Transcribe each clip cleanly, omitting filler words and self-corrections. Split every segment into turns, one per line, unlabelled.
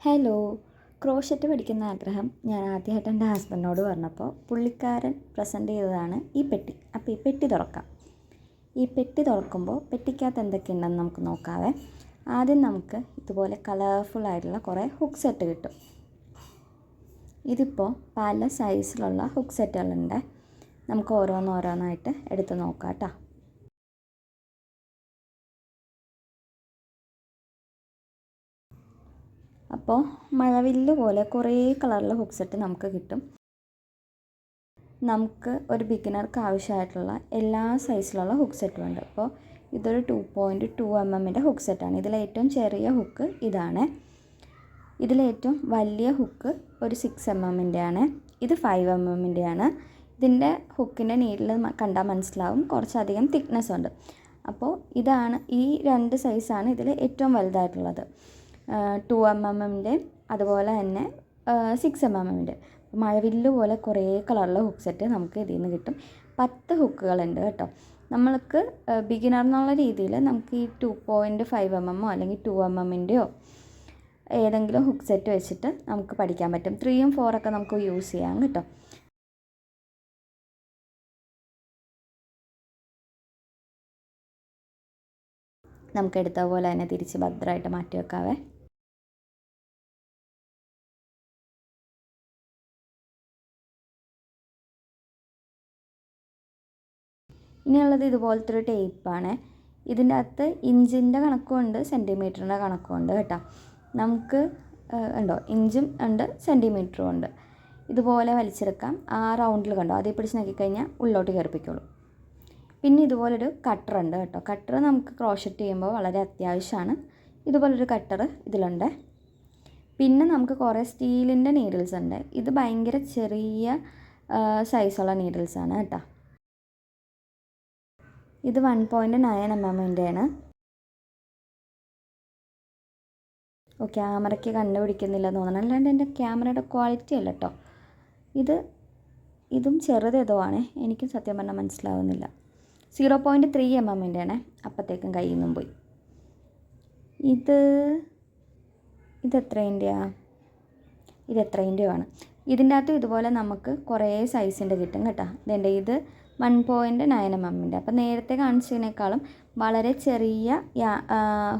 Hello. Crochet പഠിക്കുന്ന ആഗ്രഹം ഞാൻ ആദ്യമായിട്ട് എൻ്റെ ഹസ്ബൻഡിനോട് പറഞ്ഞപ്പോൾ പുള്ളിക്കാരൻ പ്രസൻറ്റ് ചെയ്തതാണ് ഈ പെട്ടി. അപ്പോൾ ഈ പെട്ടി തുറക്കാം. ഈ പെട്ടി തുറക്കുമ്പോൾ പെട്ടിക്കകത്ത് എന്തൊക്കെയുണ്ടെന്ന് നമുക്ക് നോക്കാവേ. ആദ്യം നമുക്ക് ഇതുപോലെ കളർഫുള്ളായിട്ടുള്ള കുറേ ഹുക്ക് സെറ്റ് കിട്ടും. ഇതിപ്പോൾ പല സൈസിലുള്ള ഹുക്ക് സെറ്റുകളുണ്ട്. നമുക്ക് ഓരോന്നോരോന്നായിട്ട് എടുത്ത് നോക്കാം കേട്ടോ. അപ്പോൾ മഴവില്ല് പോലെ കുറേ കളറിലെ ഹുക്ക് സെറ്റ് നമുക്ക് കിട്ടും. നമുക്ക് ഒരു ബിഗിനർക്ക് ആവശ്യമായിട്ടുള്ള എല്ലാ സൈസിലുള്ള ഹുക്ക് സെറ്റും ഉണ്ട്. അപ്പോൾ ഇതൊരു 2.2 mm ഹുക്ക് സെറ്റാണ്. ഇതിലേറ്റവും ചെറിയ ഹുക്ക് ഇതാണ്. ഇതിലേറ്റവും വലിയ ഹുക്ക് ഒരു 6 mm ആണ്. ഇത് 5 mm ആണ്. ഇതിൻ്റെ ഹുക്കിൻ്റെ നീഡിൽ കണ്ടാൽ മനസ്സിലാവും കുറച്ചധികം തിക്നെസ് ഉണ്ട്. അപ്പോൾ ഇതാണ് ഈ രണ്ട് സൈസാണ് ഇതിൽ ഏറ്റവും വലുതായിട്ടുള്ളത്. 2 mm അതുപോലെ തന്നെ 6 mm. മഴവില്ല് പോലെ കുറേ കളറിലെ ഹുക്ക് സെറ്റ് നമുക്ക് ഇതിൽ നിന്ന് കിട്ടും. 10 ഹുക്കുകളുണ്ട് കേട്ടോ. നമ്മൾക്ക് ബിഗിനർ എന്നുള്ള രീതിയിൽ നമുക്ക് ഈ 2.5 mm അല്ലെങ്കിൽ 2 mm ഏതെങ്കിലും ഹുക്ക് സെറ്റ് വെച്ചിട്ട് നമുക്ക് പഠിക്കാൻ പറ്റും. 3 ഉം 4 ഒക്കെ നമുക്ക് യൂസ് ചെയ്യാം കേട്ടോ. നമുക്ക് എടുത്ത പോലെ തന്നെ തിരിച്ച് ഭദ്രമായിട്ട് മാറ്റി വെക്കാവേ. ഇനിയുള്ളത് ഇതുപോലത്തെ ഒരു ടേപ്പാണ്. ഇതിൻ്റെ അകത്ത് ഇഞ്ചിൻ്റെ കണക്കുമുണ്ട് സെൻറ്റിമീറ്ററിൻ്റെ കണക്കുമുണ്ട് കേട്ടോ. നമുക്ക് ഉണ്ടോ ഇഞ്ചും ഉണ്ട് സെൻറ്റിമീറ്ററും ഉണ്ട്. ഇതുപോലെ വലിച്ചെടുക്കാം. ആ റൗണ്ടിൽ കണ്ടോ അതിൽ പിടിച്ച് നോക്കിക്കഴിഞ്ഞാൽ ഉള്ളോട്ട് കയറിപ്പിക്കുള്ളൂ. പിന്നെ ഇതുപോലൊരു കട്ടർ ഉണ്ട് കേട്ടോ. കട്ടർ നമുക്ക് ക്രോഷറ്റ് ചെയ്യുമ്പോൾ വളരെ അത്യാവശ്യമാണ്. ഇതുപോലൊരു കട്ടർ ഇതിലുണ്ട്. പിന്നെ നമുക്ക് കുറേ സ്റ്റീലിൻ്റെ നീഡിൽസ് ഉണ്ട്. ഇത് ഭയങ്കര ചെറിയ സൈസുള്ള നീഡിൽസാണ് കേട്ടോ. ഇത് 1.9 mm ആണ്. ക്യാമറയ്ക്ക് കണ്ടുപിടിക്കുന്നില്ലെന്ന് തോന്നണം. അല്ലാണ്ട് എൻ്റെ ക്യാമറയുടെ ക്വാളിറ്റി അല്ല കേട്ടോ. ഇതും ചെറുതേതോ ആണ്. എനിക്കും സത്യം പറഞ്ഞാൽ മനസ്സിലാവുന്നില്ല. 0.3 mm ആണ്. അപ്പോഴത്തേക്കും കയ്യിൽ നിന്നും പോയി. ഇതെത്രേൻ്റെയാണ്? ഇതെത്രേൻ്റെയാണ്. ഇതിൻ്റെ അകത്തും ഇതുപോലെ നമുക്ക് കുറേ സൈസിൻ്റെ കിട്ടും കേട്ടോ. ഇത് 1.9 mm. അപ്പോൾ നേരത്തെ കാണിച്ചതിനേക്കാളും വളരെ ചെറിയ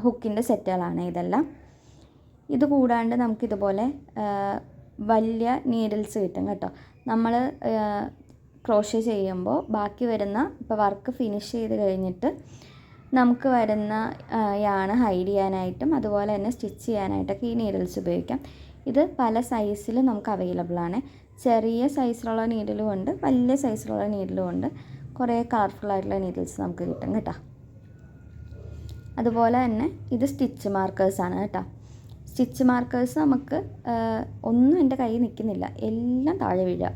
ഹുക്കിൻ്റെ സെറ്റുകളാണ് ഇതെല്ലാം. ഇത് കൂടാണ്ട് നമുക്കിതുപോലെ വലിയ നീഡിൽസ് കിട്ടും കേട്ടോ. നമ്മൾ ക്രോഷേ ചെയ്യുമ്പോൾ ബാക്കി വരുന്ന ഇപ്പോൾ വർക്ക് ഫിനിഷ് ചെയ്ത് കഴിഞ്ഞിട്ട് നമുക്ക് വരുന്ന യാണ് ഹൈഡ് ചെയ്യാനായിട്ടും അതുപോലെ തന്നെ സ്റ്റിച്ച് ചെയ്യാനായിട്ടൊക്കെ ഈ നീഡിൽസ് ഉപയോഗിക്കാം. ഇത് പല സൈസിൽ നമുക്ക് അവൈലബിൾ ആണ്. ചെറിയ സൈസിലുള്ള നീഡിലും ഉണ്ട്, വലിയ സൈസിലുള്ള നീഡിലും ഉണ്ട്. കുറേ കളർഫുള്ളായിട്ടുള്ള നീഡിൽസ് നമുക്ക് കിട്ടും കേട്ടോ. അതുപോലെ തന്നെ ഇത് സ്റ്റിച്ച് മാർക്കേഴ്സാണ് കേട്ടോ. സ്റ്റിച്ച് മാർക്കേഴ്സ് നമുക്ക് ഒന്നും എൻ്റെ കയ്യിൽ നിൽക്കുന്നില്ല, എല്ലാം താഴെ വീഴുക.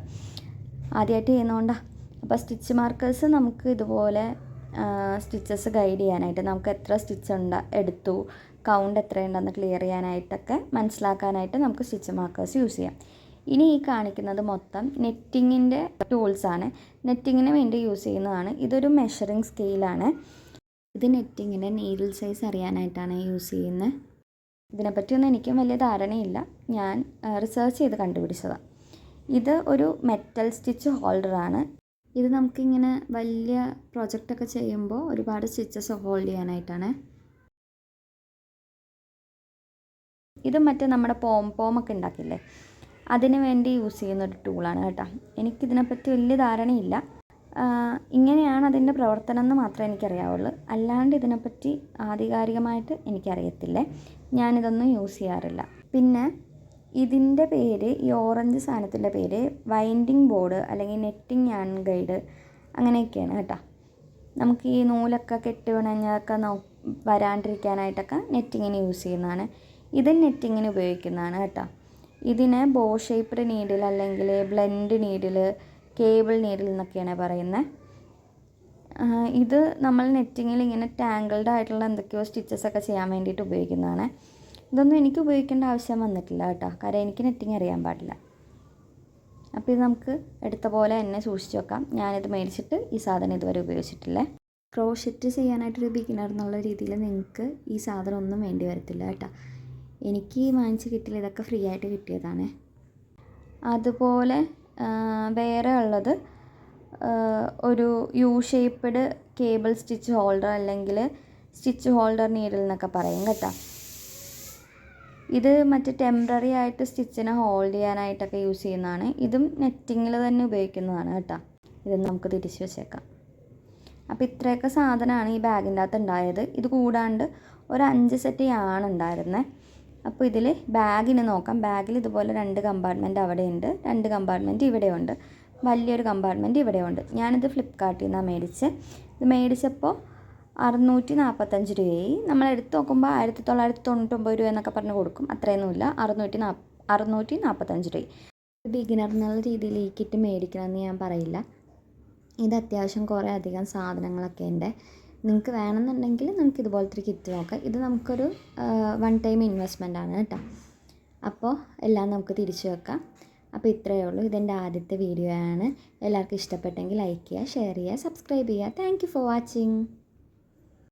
ആദ്യമായിട്ട് ചെയ്യുന്നതുകൊണ്ടാണ്. അപ്പോൾ സ്റ്റിച്ച് മാർക്കേഴ്സ് നമുക്ക് ഇതുപോലെ സ്റ്റിച്ചസ് ഗൈഡ് ചെയ്യാനായിട്ട് നമുക്ക് എത്ര സ്റ്റിച്ച് എടുത്തു, കൗണ്ട് എത്രയുണ്ടെന്ന് ക്ലിയർ ചെയ്യാനായിട്ടൊക്കെ മനസ്സിലാക്കാനായിട്ട് നമുക്ക് സ്റ്റിച്ച് മാർക്കേഴ്സ് യൂസ് ചെയ്യാം. ഇനി ഈ കാണിക്കുന്നത് മൊത്തം നെറ്റിങ്ങിൻ്റെ ടൂൾസാണ്. നെറ്റിങ്ങിന് വേണ്ടി യൂസ് ചെയ്യുന്നതാണ്. ഇതൊരു മെഷറിങ് സ്കെയിലാണ്. ഇത് നെറ്റിങ്ങിൻ്റെ നീഡിൽ സൈസ് അറിയാനായിട്ടാണ് യൂസ് ചെയ്യുന്നത്. ഇതിനെപ്പറ്റിയൊന്നും എനിക്കും വലിയ ധാരണയില്ല. ഞാൻ റിസർച്ച് ചെയ്ത് കണ്ടുപിടിച്ചതാണ്. ഇത് ഒരു മെറ്റൽ സ്റ്റിച്ച് ഹോൾഡറാണ്. ഇത് നമുക്കിങ്ങനെ വലിയ പ്രൊജക്റ്റൊക്കെ ചെയ്യുമ്പോൾ ഒരുപാട് സ്റ്റിച്ചസ് ഹോൾഡ് ചെയ്യാനായിട്ടാണ്. ഇത് മറ്റേ നമ്മുടെ പോമൊക്കെ ഉണ്ടാക്കില്ലേ, അതിന് വേണ്ടി യൂസ് ചെയ്യുന്നൊരു ടൂളാണ് കേട്ടോ. എനിക്കിതിനെപ്പറ്റി വലിയ ധാരണയില്ല. ഇങ്ങനെയാണ് അതിൻ്റെ പ്രവർത്തനം എന്ന് മാത്രമേ എനിക്കറിയാവുള്ളൂ. അല്ലാണ്ട് ഇതിനെപ്പറ്റി ആധികാരികമായിട്ട് എനിക്കറിയത്തില്ലേ. ഞാനിതൊന്നും യൂസ് ചെയ്യാറില്ല. പിന്നെ ഇതിൻ്റെ പേര്, ഈ ഓറഞ്ച് സാധനത്തിൻ്റെ പേര് വൈൻഡിങ് ബോർഡ് അല്ലെങ്കിൽ നെറ്റിങ് യാൺ ഗൈഡ് അങ്ങനെയൊക്കെയാണ് കേട്ടോ. നമുക്ക് ഈ നൂലൊക്കെ കെട്ടി ഉണങ്ങൊക്കെ വരാണ്ടിരിക്കാനായിട്ടൊക്കെ നെറ്റിങ്ങിന് യൂസ് ചെയ്യുന്നതാണ്. ഇത് നെറ്റിങ്ങിന് ഉപയോഗിക്കുന്നതാണ് കേട്ടോ. ഇതിന് ബോ ഷേപ്പ്ഡ് നീഡിൽ അല്ലെങ്കിൽ ബ്ലെൻഡ് നീഡിൽ, കേബിൾ നീഡിൽ എന്നൊക്കെയാണ് പറയുന്നത്. ഇത് നമ്മൾ നെറ്റിങ്ങിൽ ഇങ്ങനെ ടാങ്കിൾഡ് ആയിട്ടുള്ള എന്തൊക്കെയോ സ്റ്റിച്ചസൊക്കെ ചെയ്യാൻ വേണ്ടിയിട്ട് ഉപയോഗിക്കുന്നതാണ്. ഇതൊന്നും എനിക്ക് ഉപയോഗിക്കേണ്ട ആവശ്യം വന്നിട്ടില്ല കേട്ടോ, കാരണം എനിക്ക് നെറ്റിങ് അറിയാൻ പാടില്ല. അപ്പോൾ ഇത് നമുക്ക് എടുത്ത പോലെ തന്നെ സൂക്ഷിച്ച് വെക്കാം. ഞാനിത് മേടിച്ചിട്ട് ഈ സാധനം ഇതുവരെ ഉപയോഗിച്ചിട്ടില്ല. ക്രോഷറ്റ് ചെയ്യാനായിട്ടൊരു ബിഗിനർ എന്നുള്ള രീതിയിൽ നിങ്ങൾക്ക് ഈ സാധനം ഒന്നും വേണ്ടി വരത്തില്ല കേട്ടോ. എനിക്ക് വാങ്ങിച്ച് കിട്ടിയില്ല, ഇതൊക്കെ ഫ്രീ ആയിട്ട് കിട്ടിയതാണ്. അതുപോലെ വേറെ ഉള്ളത് ഒരു U shaped cable stitch holder, അല്ലെങ്കിൽ സ്റ്റിച്ച് ഹോൾഡർ നീഡിൽ എന്നൊക്കെ പറയും കേട്ടോ. ഇത് മറ്റേ ടെമ്പററി ആയിട്ട് സ്റ്റിച്ചിനെ ഹോൾഡ് ചെയ്യാനായിട്ടൊക്കെ യൂസ് ചെയ്യുന്നതാണ്. ഇതും നെറ്റിങ്ങിൽ തന്നെ ഉപയോഗിക്കുന്നതാണ് കേട്ടോ. ഇത് നമുക്ക് തിരിച്ച് വെച്ചേക്കാം. അപ്പോൾ ഇത്രയൊക്കെ സാധനമാണ് ഈ ബാഗിൻ്റെ അകത്ത് ഉണ്ടായത്. ഇത് കൂടാണ്ട് ഒരു 5 സെറ്റ് യാണ് ഉണ്ടായിരുന്നത്. അപ്പോൾ ഇതിൽ ബാഗിന് നോക്കാം. ബാഗിൽ ഇതുപോലെ 2 കമ്പാർട്ട്മെൻറ്റ് അവിടെയുണ്ട്, 2 കമ്പാർട്ട്മെൻറ്റ് ഇവിടെയുണ്ട്, വലിയൊരു കമ്പാർട്ട്മെൻറ്റ് ഇവിടെയുണ്ട്. ഞാനിത് ഫ്ലിപ്കാർട്ടിൽ നിന്നാണ് മേടിച്ചത്. ഇത് മേടിച്ചപ്പോൾ 645 രൂപയായി. നമ്മൾ എടുത്ത് നോക്കുമ്പോൾ 1999 രൂപ എന്നൊക്കെ പറഞ്ഞ് കൊടുക്കും. അത്രയൊന്നുമില്ല, 645 രൂപ. ബിഗിനർ എന്നുള്ള രീതിയിൽ ഈ കിറ്റ് മേടിക്കണമെന്ന് ഞാൻ പറയില്ല. ഇത് അത്യാവശ്യം കുറേ അധികം സാധനങ്ങളൊക്കെ ഉണ്ട്. നിങ്ങൾക്ക് വേണമെന്നുണ്ടെങ്കിൽ നമുക്ക് ഇതുപോലത്തെ ഒരു കിറ്റ് നോക്കാം. ഇത് നമുക്കൊരു 1 ടൈം ഇൻവെസ്റ്റ്മെൻ്റ് ആണ് കേട്ടോ. അപ്പോൾ എല്ലാം നമുക്ക് തിരിച്ചു വെക്കാം. അപ്പോൾ ഇത്രയേ ഉള്ളൂ. ഇതെൻ്റെ ആദ്യത്തെ വീഡിയോ ആണ്. എല്ലാവർക്കും ഇഷ്ടപ്പെട്ടെങ്കിൽ ലൈക്ക് ചെയ്യുക, ഷെയർ ചെയ്യുക, സബ്സ്ക്രൈബ് ചെയ്യുക. Thank you for watching.